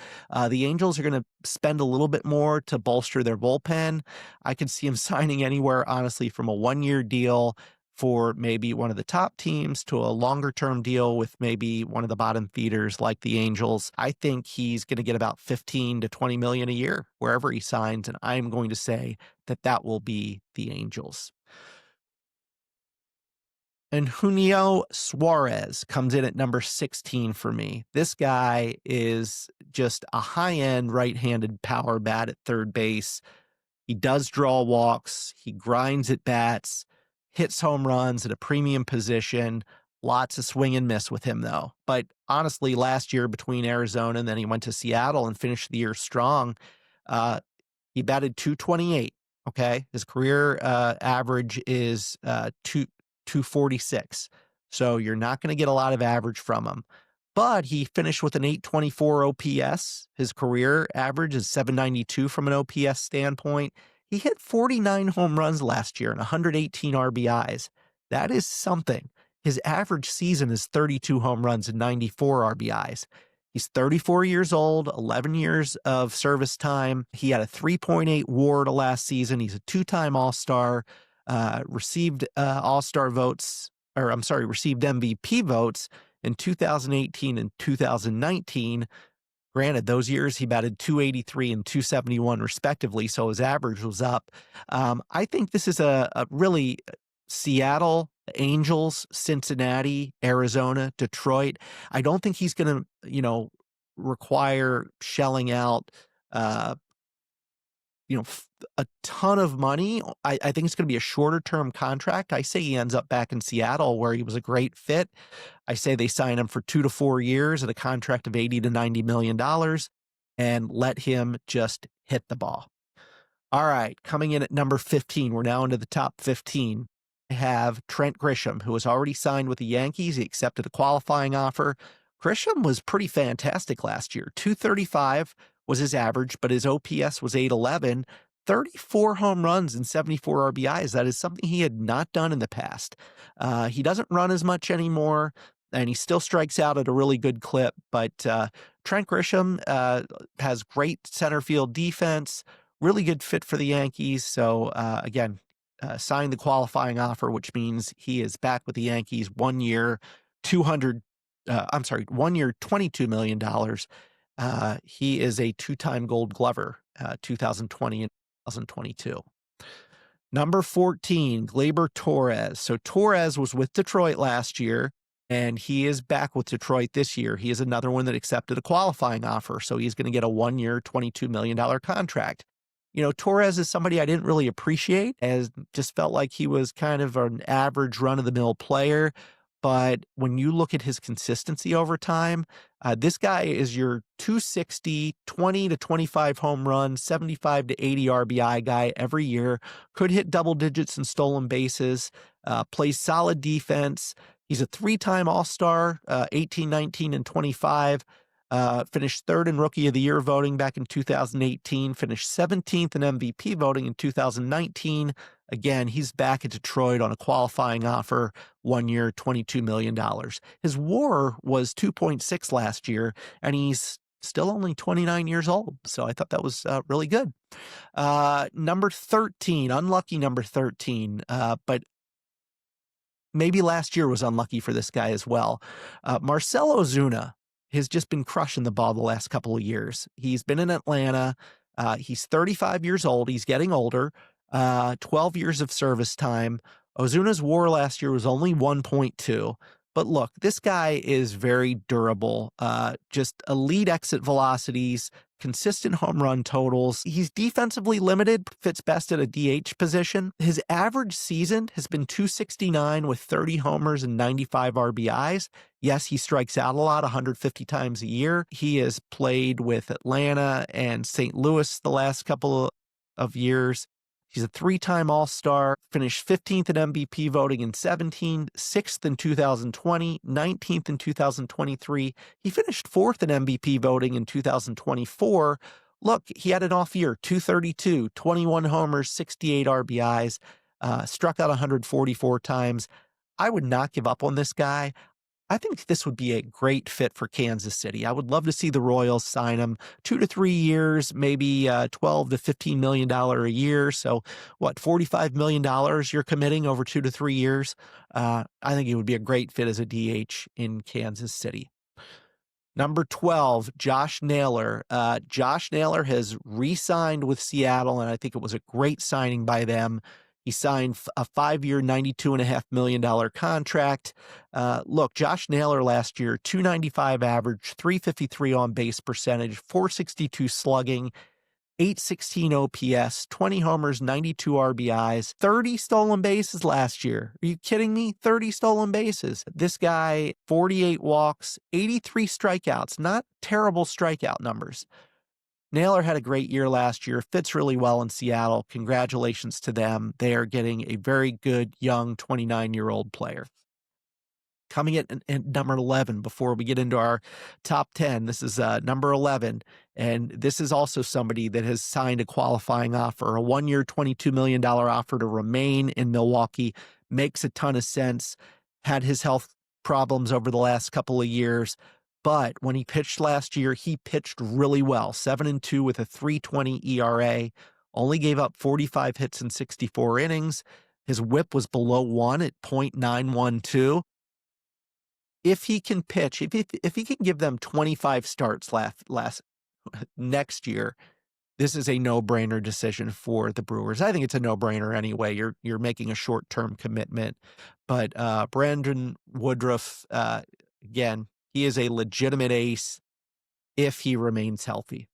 Speaker 2: The Angels are going to spend a little bit more to bolster their bullpen. I could see him signing anywhere, honestly, from a 1-year deal for maybe one of the top teams to a longer-term deal with maybe one of the bottom feeders like the Angels. I think he's going to get about 15 to 20 million a year wherever he signs, and I'm going to say that will be the Angels. And Junio Suarez comes in at number 16 for me. This guy is just a high-end right-handed power bat at third base. He does draw walks. He grinds at bats. Hits home runs at a premium position. Lots of swing and miss with him, though. But honestly, last year between Arizona and then he went to Seattle and finished the year strong, he batted .228, okay? His career average is 246. So you're not going to get a lot of average from him. But he finished with an 824 OPS. His career average is 792 from an OPS standpoint. He hit 49 home runs last year and 118 RBIs. That is something. His average season is 32 home runs and 94 RBIs. He's 34 years old, 11 years of service time. He had a 3.8 WAR last season. He's a 2-time All-Star, received All-Star votes, received MVP votes in 2018 and 2019. Granted, those years he batted .283 and .271 respectively, so his average was up. I think this is a really Seattle, Angels, Cincinnati, Arizona, Detroit. I don't think he's going to, require shelling out, a ton of money. I think it's going to be a shorter term contract. I say he ends up back in Seattle where he was a great fit. I say they sign him for 2 to 4 years at a contract of $80 to $90 million and let him just hit the ball. All right, coming in at number 15. We're now into the top 15. have Trent Grisham, who was already signed with the Yankees. He accepted a qualifying offer. Grisham was pretty fantastic last year. 235 was his average, but his OPS was 811. 34 home runs and 74 RBIs. That is something he had not done in the past. He doesn't run as much anymore, and he still strikes out at a really good clip. But Trent Grisham has great center field defense, really good fit for the Yankees. So again, signed the qualifying offer, which means he is back with the Yankees 1 year, 1 year, $22 million. He is a two-time Gold Glover, 2020 and 2022. Number 14, Gleyber Torres. So Torres was with Detroit last year, and he is back with Detroit this year. He is another one that accepted a qualifying offer, so he's going to get a 1 year, $22 million contract. Torres is somebody I didn't really appreciate, as just felt like he was kind of an average run-of-the-mill player. But when you look at his consistency over time, this guy is your 260, 20 to 25 home run, 75 to 80 RBI guy every year, could hit double digits in stolen bases, plays solid defense. He's a three-time All-Star, 18, 19, and 25. Finished third in Rookie of the Year voting back in 2018, finished 17th in MVP voting in 2019. Again, he's back at Detroit on a qualifying offer, 1 year, $22 million. His WAR was 2.6 last year, and he's still only 29 years old. So I thought that was really good. Number 13, unlucky number 13, but maybe last year was unlucky for this guy as well. Marcell Ozuna has just been crushing the ball the last couple of years. He's been in Atlanta. He's 35 years old. He's getting older. 12 years of service time. Ozuna's WAR last year was only 1.2. But look, this guy is very durable. Just elite exit velocities, consistent home run totals. He's defensively limited, fits best at a DH position. His average season has been 269 with 30 homers and 95 RBIs. Yes, he strikes out a lot, 150 times a year. He has played with Atlanta and St. Louis the last couple of years. He's a three-time All-Star, finished 15th in MVP voting in 17, 6th in 2020, 19th in 2023. He finished 4th in MVP voting in 2024. Look, he had an off year, 232, 21 homers, 68 RBIs, struck out 144 times. I would not give up on this guy. I think this would be a great fit for Kansas City. I would love to see the Royals sign him 2 to 3 years, maybe $12 to $15 million a year. So what, $45 million you're committing over 2 to 3 years? I think it would be a great fit as a DH in Kansas City. Number 12, Josh Naylor. Josh Naylor has re-signed with Seattle, and I think it was a great signing by them. He signed a 5-year, $92.5 million contract. Look, Josh Naylor last year, 295 average, 353 on base percentage, 462 slugging, 816 OPS, 20 homers, 92 RBIs, 30 stolen bases last year. Are you kidding me? 30 stolen bases. This guy, 48 walks, 83 strikeouts, not terrible strikeout numbers. Naylor had a great year last year, fits really well in Seattle. Congratulations to them. They are getting a very good young 29-year-old player. Coming at number 11, before we get into our top 10, this is number 11, and this is also somebody that has signed a qualifying offer, a 1 year, $22 million offer to remain in Milwaukee. Makes a ton of sense. Had his health problems over the last couple of years. But when he pitched last year, he pitched really well. 7-2 with a 3.20 ERA. Only gave up 45 hits in 64 innings. His WHIP was below 1 at .912. If he can pitch, if he can give them 25 starts next year, this is a no-brainer decision for the Brewers. I think it's a no-brainer anyway. You're making a short-term commitment. But Brandon Woodruff, again, he is a legitimate ace if he remains healthy.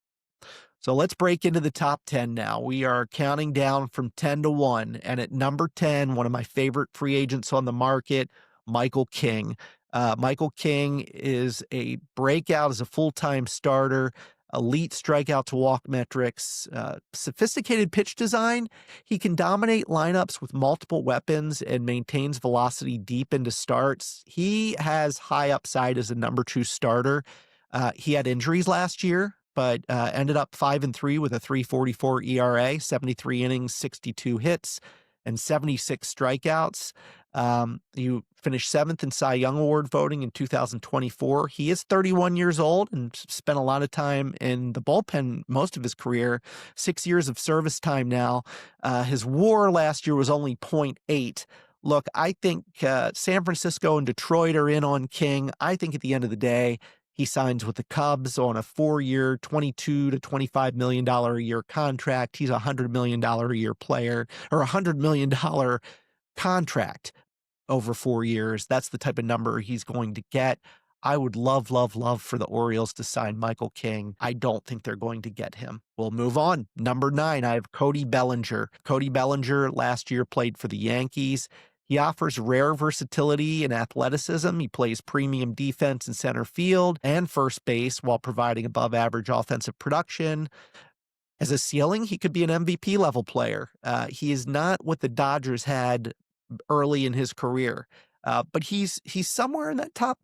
Speaker 2: So let's break into the top 10 now. We are counting down from 10 to 1. And at number 10, one of my favorite free agents on the market, Michael King. Michael King is a breakout as a full-time starter. elite strikeout to walk metrics, sophisticated pitch design. He can dominate lineups with multiple weapons and maintains velocity deep into starts. He has high upside as a number 2 starter. He had injuries last year, but ended up 5-3 with a 3.44 ERA, 73 innings, 62 hits, and 76 strikeouts. You finished 7th in Cy Young Award voting in 2024. He is 31 years old and spent a lot of time in the bullpen most of his career, 6 years of service time now. His WAR last year was only .8. Look, I think San Francisco and Detroit are in on King. I think at the end of the day, he signs with the Cubs on a 4-year, $22 to $25 million a year contract. He's a $100 million a year player, or $100 million contract over 4 years. That's the type of number he's going to get. I would love, love, love for the Orioles to sign Michael King. I don't think they're going to get him. We'll move on. Number 9, I have Cody Bellinger. Cody Bellinger last year played for the Yankees. He offers rare versatility and athleticism. He plays premium defense in center field and first base while providing above average offensive production. As a ceiling, he could be an MVP level player. He is not what the Dodgers had early in his career, but he's somewhere in that top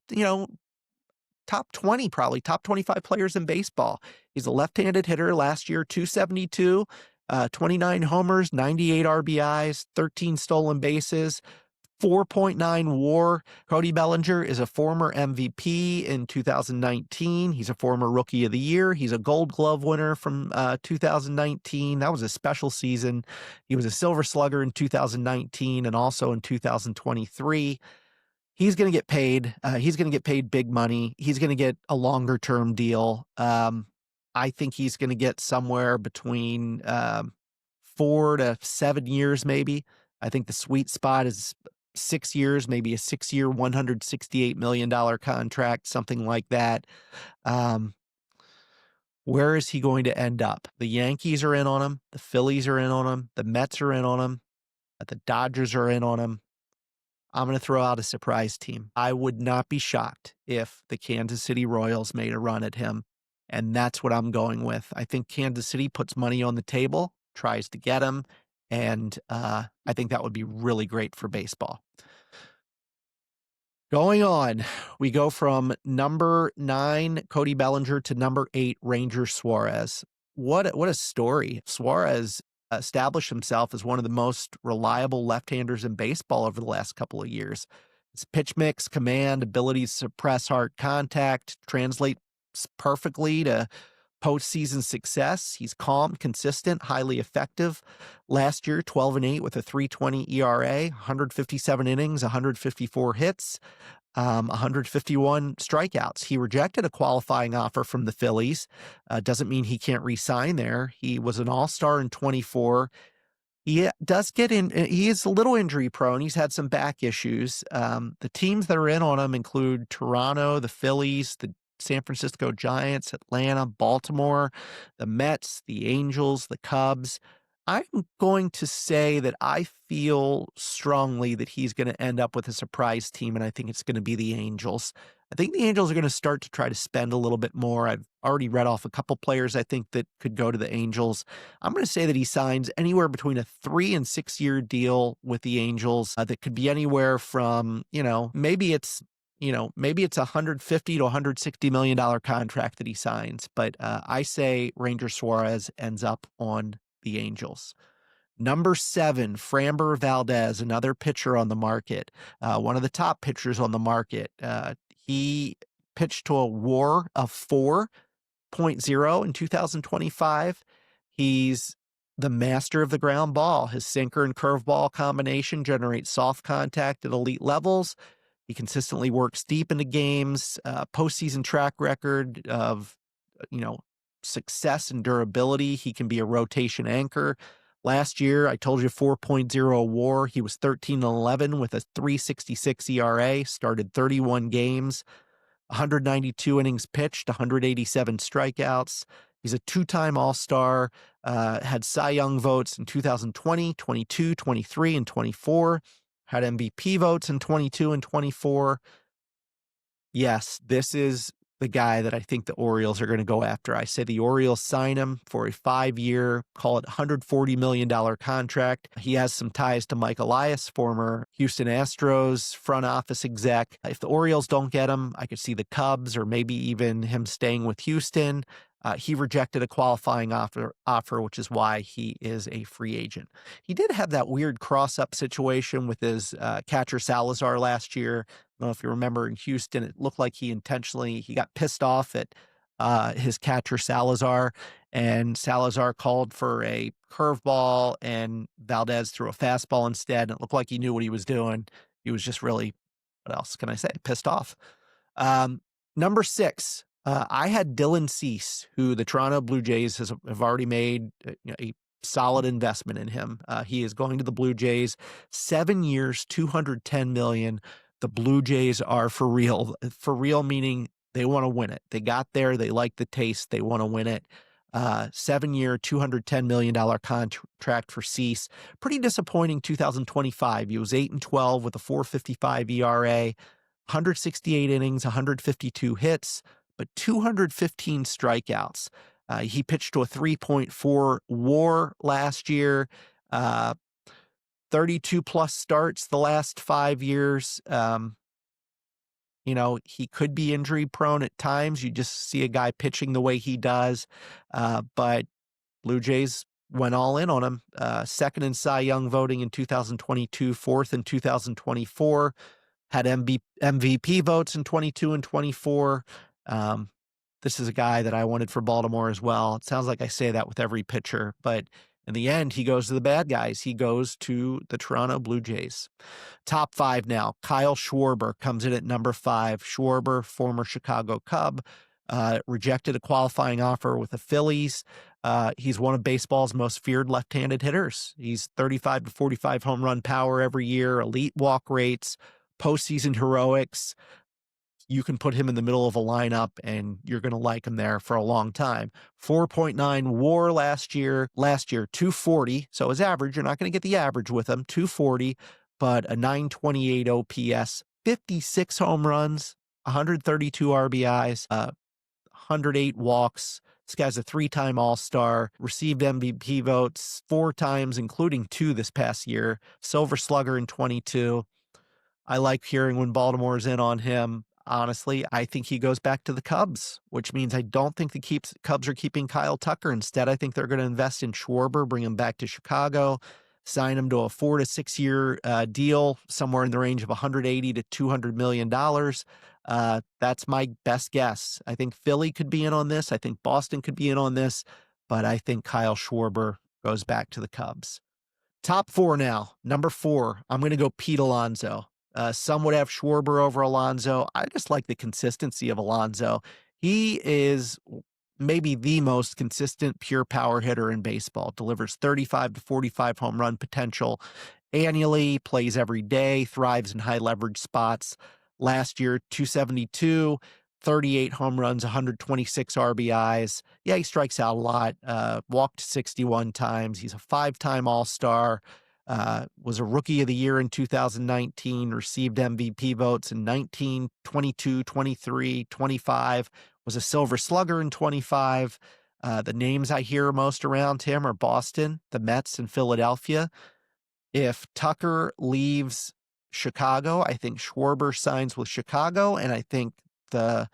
Speaker 2: 20, probably top 25 players in baseball. He's a left-handed hitter. Last year, 272, 29 homers, 98 RBIs, 13 stolen bases, 4.9 WAR. Cody Bellinger is a former MVP in 2019. He's a former Rookie of the Year. He's a Gold Glove winner from 2019. That was a special season. He was a Silver Slugger in 2019 and also in 2023. He's going to get paid. He's going to get paid big money. He's going to get a longer term deal. I think he's going to get somewhere between 4 to 7 years, maybe. I think the sweet spot is 6 years, maybe a 6-year, $168 million contract, something like that. Where is he going to end up? The Yankees are in on him. The Phillies are in on him. The Mets are in on him. The Dodgers are in on him. I'm going to throw out a surprise team. I would not be shocked if the Kansas City Royals made a run at him, and that's what I'm going with. I think Kansas City puts money on the table, tries to get him, and I think that would be really great for baseball. Going on, we go from number 9, Cody Bellinger, to number 8, Ranger Suarez. What a story. Suarez established himself as one of the most reliable left-handers in baseball over the last couple of years. His pitch mix, command, ability to suppress hard contact translates perfectly to postseason success. He's calm, consistent, highly effective. Last year, 12-8 with a 3.20 ERA, 157 innings, 154 hits, 151 strikeouts. He rejected a qualifying offer from the Phillies. Doesn't mean he can't re-sign there. He was an all-star in 24. He does get in. He is a little injury prone. He's had some back issues. The teams that are in on him include Toronto, the Phillies, the San Francisco Giants, Atlanta, Baltimore, the Mets, the Angels, the Cubs. I'm going to say that I feel strongly that he's going to end up with a surprise team, and I think it's going to be the Angels. I think the Angels are going to start to try to spend a little bit more. I've already read off a couple players I think that could go to the Angels. I'm going to say that he signs anywhere between a 3 and 6 year deal with the Angels that could be anywhere from, maybe it's a $150 to $160 million contract that he signs. But I say Ranger Suarez ends up on the Angels. Number 7, Framber Valdez, another pitcher on the market, one of the top pitchers on the market. He pitched to a WAR of 4.0 in 2025. He's the master of the ground ball. His sinker and curveball combination generates soft contact at elite levels. He consistently works deep into games, postseason track record of, success and durability. He can be a rotation anchor. Last year, I told you 4.0 WAR. He was 13-11 with a 3.66 ERA, started 31 games, 192 innings pitched, 187 strikeouts. He's a 2-time All-Star, had Cy Young votes in 2020, 22, 23, and 24, had MVP votes in 22 and 24. Yes, this is the guy that I think the Orioles are going to go after. I say the Orioles sign him for a 5-year, call it $140 million contract. He has some ties to Mike Elias, former Houston Astros front office exec. If the Orioles don't get him, I could see the Cubs or maybe even him staying with Houston. He rejected a qualifying offer, which is why he is a free agent. He did have that weird cross-up situation with his catcher Salazar last year. I don't know if you remember in Houston, it looked like he got pissed off at his catcher Salazar, and Salazar called for a curveball, and Valdez threw a fastball instead. And it looked like he knew what he was doing. He was just really, what else can I say, pissed off. Number 6, I had Dylan Cease, who the Toronto Blue Jays have already made a solid investment in him. He is going to the Blue Jays, 7 years, $210 million. The Blue Jays are for real. For real meaning they want to win it. They got there. They like the taste. They want to win it. 7-year, $210 million contract for Cease. Pretty disappointing 2025. He was 8-12 with a 4.55 ERA, 168 innings, 152 hits, but 215 strikeouts. He pitched to a 3.4 WAR last year, 32 plus starts the last 5 years. He could be injury prone at times. You just see a guy pitching the way he does. But Blue Jays went all in on him. Second in Cy Young voting in 2022, fourth in 2024, had MVP votes in 22 and 24. This is a guy that I wanted for Baltimore as well. It sounds like I say that with every pitcher, but in the end, he goes to the bad guys. He goes to the Toronto Blue Jays. Top 5 now. Kyle Schwarber comes in at number 5. Schwarber, former Chicago Cub, rejected a qualifying offer with the Phillies. He's one of baseball's most feared left-handed hitters. He's 35 to 45 home run power every year, elite walk rates, postseason heroics. You can put him in the middle of a lineup and you're going to like him there for a long time. 4.9 WAR last year, 240. So his average, you're not going to get the average with him, 240, but a 928 OPS, 56 home runs, 132 RBIs, 108 walks. This guy's a 3-time All-Star, received MVP votes 4 times, including 2 this past year, Silver Slugger in 22. I like hearing when Baltimore's in on him. Honestly, I think he goes back to the Cubs, which means I don't think the Cubs are keeping Kyle Tucker. Instead, I think they're going to invest in Schwarber, bring him back to Chicago, sign him to a 4 to 6 year deal, somewhere in the range of $180 to $200 million. That's my best guess. I think Philly could be in on this. I think Boston could be in on this, but I think Kyle Schwarber goes back to the Cubs. Top 4 now. Number 4, I'm going to go Pete Alonso. Some would have Schwarber over Alonso. I just like the consistency of Alonso. He is maybe the most consistent pure power hitter in baseball. Delivers 35 to 45 home run potential annually, plays every day, thrives in high leverage spots. Last year, 272, 38 home runs, 126 RBIs. Yeah, he strikes out a lot. Walked 61 times. He's a 5-time All-Star. Was a Rookie of the Year in 2019, received MVP votes in 19, 22, 23, 25, was a Silver Slugger in 25. The names I hear most around him are Boston, the Mets, and Philadelphia. If Tucker leaves Chicago, I think Schwarber signs with Chicago, and I think the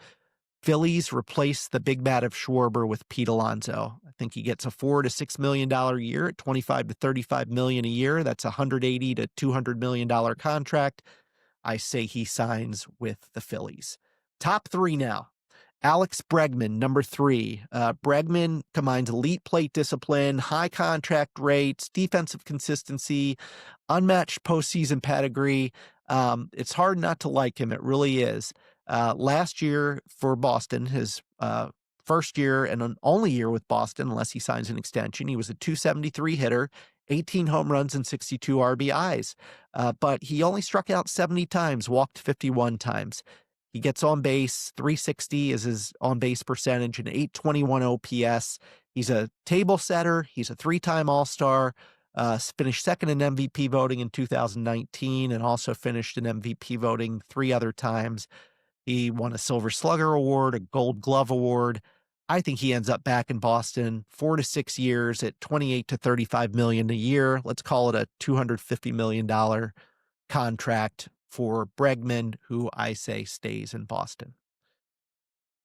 Speaker 2: Phillies replace the big bat of Schwarber with Pete Alonso. I think he gets a $4 to $6 million a year at 25 to 35 million a year. That's a $180 to $200 million contract. I say he signs with the Phillies. Top 3 now. Alex Bregman, number 3. Bregman combines elite plate discipline, high contract rates, defensive consistency, unmatched postseason pedigree. It's hard not to like him. It really is. Last year for Boston, his first year and an only year with Boston, unless he signs an extension, he was a 273 hitter, 18 home runs and 62 RBIs. But he only struck out 70 times, walked 51 times. He gets on base, 360 is his on base percentage, and 821 OPS. He's a table setter. He's a 3-time All-Star. Finished second in MVP voting in 2019 and also finished in MVP voting 3 other times. He won a Silver Slugger Award, a Gold Glove Award. I think he ends up back in Boston 4 to 6 years at 28 to 35 million a year. Let's call it a $250 million contract for Bregman, who I say stays in Boston.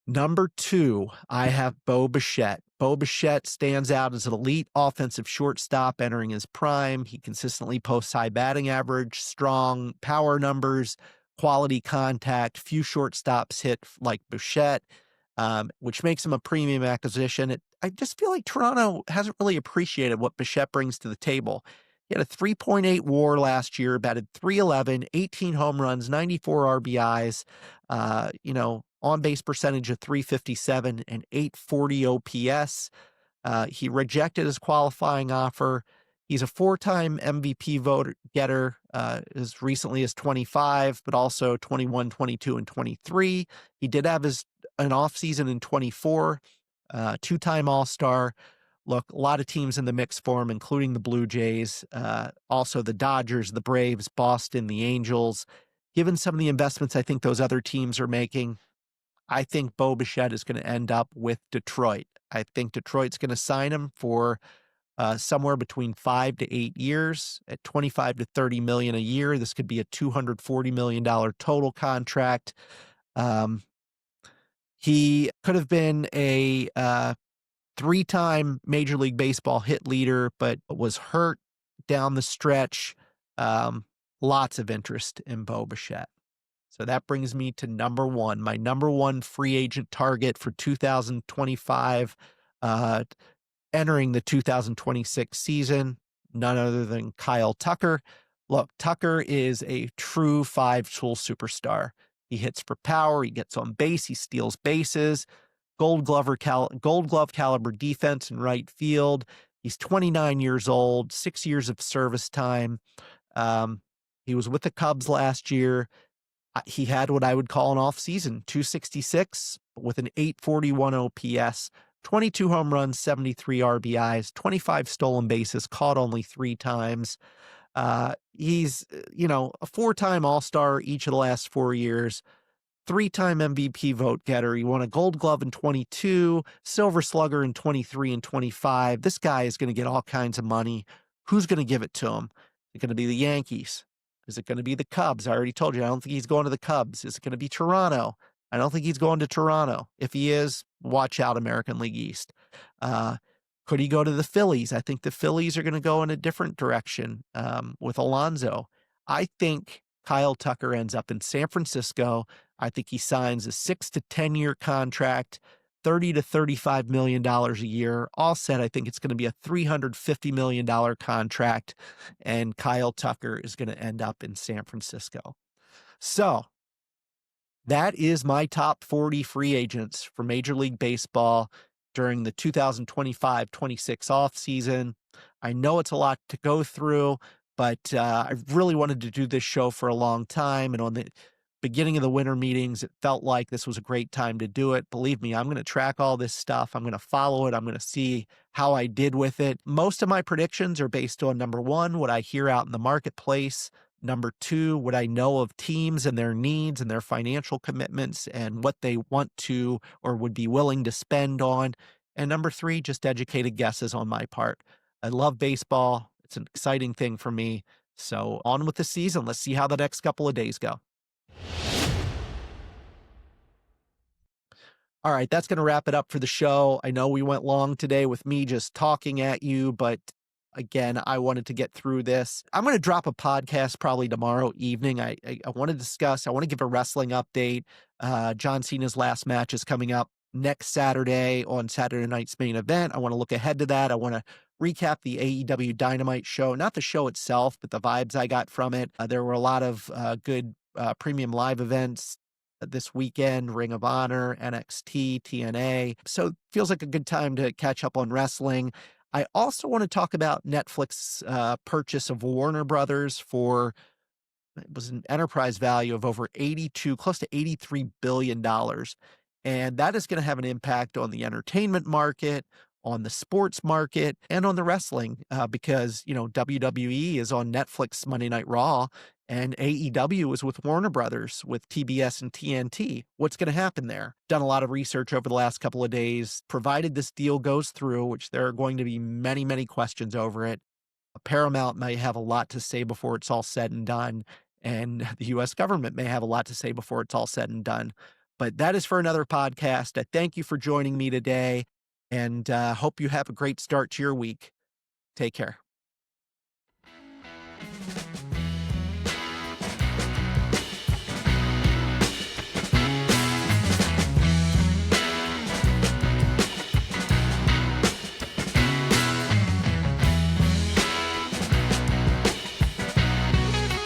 Speaker 2: Number 2, I have Bo Bichette. Bo Bichette stands out as an elite offensive shortstop entering his prime. He consistently posts high batting average, strong power numbers, quality contact, few shortstops hit like Bichette, which makes him a premium acquisition. I just feel like Toronto hasn't really appreciated what Bichette brings to the table. He had a 3.8 WAR last year, batted 311, 18 home runs, 94 RBIs, on-base percentage of 357 and 840 OPS. He rejected his qualifying offer. He's a 4-time MVP vote getter as recently as 25, but also 21, 22, and 23. He did have an offseason in 24, 2-time All-Star. Look, a lot of teams in the mix for him, including the Blue Jays, also the Dodgers, the Braves, Boston, the Angels. Given some of the investments I think those other teams are making, I think Bo Bichette is going to end up with Detroit. I think Detroit's going to sign him for somewhere between 5 to 8 years at 25 to 30 million a year. This could be a $240 million total contract. He could have been a 3-time Major League Baseball hit leader, but was hurt down the stretch. Lots of interest in Bo Bichette. So that brings me to number 1, my number 1 free agent target for 2025, entering the 2026 season, none other than Kyle Tucker. Look, Tucker is a true 5-tool superstar. He hits for power, he gets on base, he steals bases, Gold Glove caliber defense in right field. He's 29 years old, 6 years of service time. He was with the Cubs last year. He had what I would call an offseason, 266 with an 841 OPS, 22 home runs, 73 RBIs, 25 stolen bases, caught only 3 times. He's, a 4-time All-Star each of the last 4 years, 3-time MVP vote getter. He won a Gold Glove in 22, Silver Slugger in 23 and 25. This guy is going to get all kinds of money. Who's going to give it to him? Is it going to be the Yankees? Is it going to be the Cubs? I already told you, I don't think he's going to the Cubs. Is it going to be Toronto? I don't think he's going to Toronto. If he is, watch out, American League East. Could he go to the Phillies? I think the Phillies are going to go in a different direction with Alonso. I think Kyle Tucker ends up in San Francisco. I think he signs a 6 to 10-year contract, $30 to $35 million a year. All said, I think it's going to be a $350 million contract, and Kyle Tucker is going to end up in San Francisco. So that is my top 40 free agents for Major League Baseball during the 2025-26 offseason. I know it's a lot to go through, but I really wanted to do this show for a long time, and on the beginning of the winter meetings, it felt like this was a great time to do it. Believe me, I'm going to track all this stuff. I'm going to follow it. I'm going to see how I did with it. Most of my predictions are based on, number 1, what I hear out in the marketplace. Number 2, what I know of teams and their needs and their financial commitments and what they want to or would be willing to spend on. And number 3, just educated guesses on my part. I love baseball. It's an exciting thing for me. So on with the season. Let's see how the next couple of days go. All right, that's going to wrap it up for the show. I know we went long today with me just talking at you, but again, I wanted to get through this. I'm going to drop a podcast probably tomorrow evening. I want to give a wrestling update. John Cena's last match is coming up next Saturday on Saturday night's main event. I want to look ahead to that. I want to recap the AEW Dynamite show, not the show itself, but the vibes I got from it. There were a lot of good premium live events this weekend, Ring of Honor, NXT, TNA. So it feels like a good time to catch up on wrestling. I also want to talk about Netflix purchase of Warner Brothers for, it was an enterprise value of over close to $83 billion. And that is going to have an impact on the entertainment market, on the sports market and on the wrestling because, WWE is on Netflix Monday Night Raw and AEW is with Warner Brothers with TBS and TNT. What's going to happen there? Done a lot of research over the last couple of days. Provided this deal goes through, which there are going to be many, many questions over it. Paramount may have a lot to say before it's all said and done, and the U.S. government may have a lot to say before it's all said and done. But that is for another podcast. I thank you for joining me today, and hope you have a great start to your week. Take care.